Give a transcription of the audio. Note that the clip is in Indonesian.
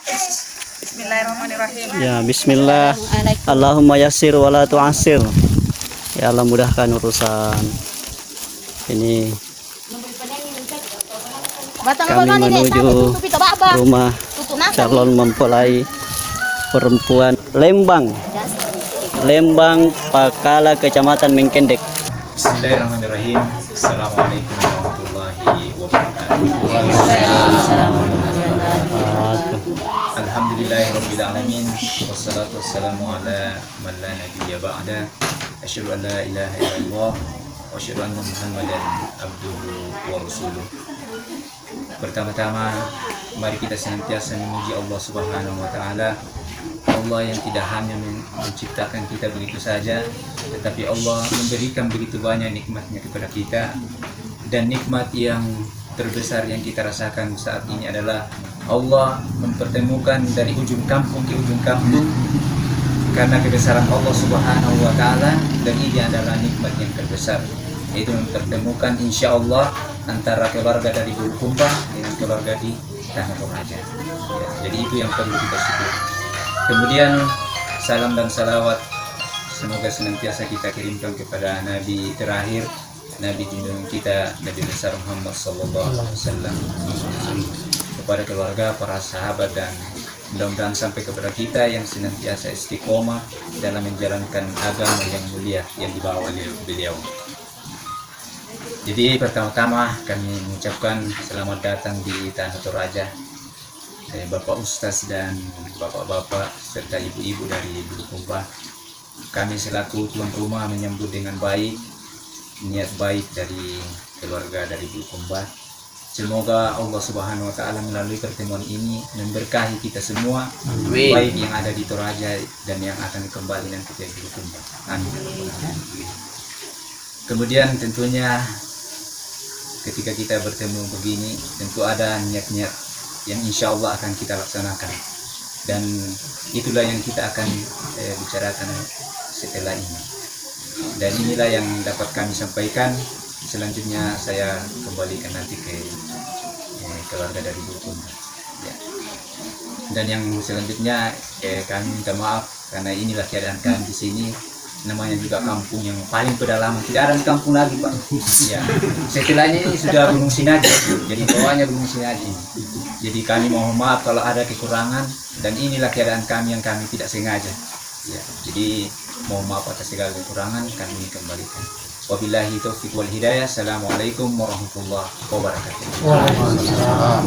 Bismillahirrahmanirrahim. Ya, bismillah. Allahumma yassir wa la tu'assir. Ya Allah, mudahkan urusan. Ini kami menuju rumah calon mempelai perempuan Lembang Pakala, Kecamatan Mengkendek. Bismillahirrahmanirrahim. Assalamualaikum warahmatullahi wabarakatuh. Alhamdulillahirabbil alamin. Wassalatu wassalamu ala man la nabiyya ba'da. Asyhadu an la ilaha illallah wa asyhadu anna Muhammadan abduhu wa rasuluh. Pertama-tama, mari kita senantiasa memuji Allah Subhanahu wa taala. Allah yang tidak hanya menciptakan kita begitu saja, tetapi Allah memberikan begitu banyak nikmatnya kepada kita. Dan nikmat yang terbesar yang kita rasakan saat ini adalah Allah mempertemukan dari ujung kampung ke ujung kampung karena kebesaran Allah Subhanahu wa taala, dan ini adalah nikmat yang terbesar, yaitu mempertemukan insya Allah antara keluarga dari Bulukumba dengan keluarga di Tanah Toraja. Ya, jadi itu yang perlu kita syukuri. Kemudian salam dan salawat semoga senantiasa kita kirimkan kepada Nabi terakhir, Nabi junjungan kita, Nabi besar Muhammad sallallahu alaihi wasallam, kepada keluarga, para sahabat, dan mudah-mudahan sampai kepada kita yang senantiasa istiqomah dalam menjalankan agama yang mulia yang dibawa oleh beliau. Jadi pertama-tama kami mengucapkan selamat datang di Tanah Toraja. Bapak Ustaz dan bapak-bapak serta ibu-ibu dari Bulukumba, kami selaku tuan rumah menyambut dengan baik, niat baik dari keluarga dari Bulukumba. Semoga Allah Subhanahu wa taala melalui pertemuan ini memberkahi kita semua, baik yang ada di Toraja dan yang akan kembali nanti ke Bulukumba. Amin. Kemudian tentunya ketika kita bertemu begini, tentu ada niat-niat yang insya Allah akan kita laksanakan, dan itulah yang kita akan bicarakan setelah ini, dan inilah yang dapat kami sampaikan. Selanjutnya saya kembalikan nanti ke keluarga dari Bulukumba, ya. Dan yang selanjutnya kami minta maaf karena inilah keadaan kami di sini. Namanya juga kampung yang paling pedalaman, tidak ada kampung lagi Pak. Ya, setelahnya ini sudah Gunung Sinaji, jadi bawahnya Gunung Sinaji. Jadi kami mohon maaf kalau ada kekurangan, dan inilah keadaan kami yang kami tidak sengaja. Ya, jadi mohon maaf atas segala kekurangan, kami kembalikan. Wabillahi taufiq wal hidayah. Assalamualaikum warahmatullahi wabarakatuh. Waalaikumsalam.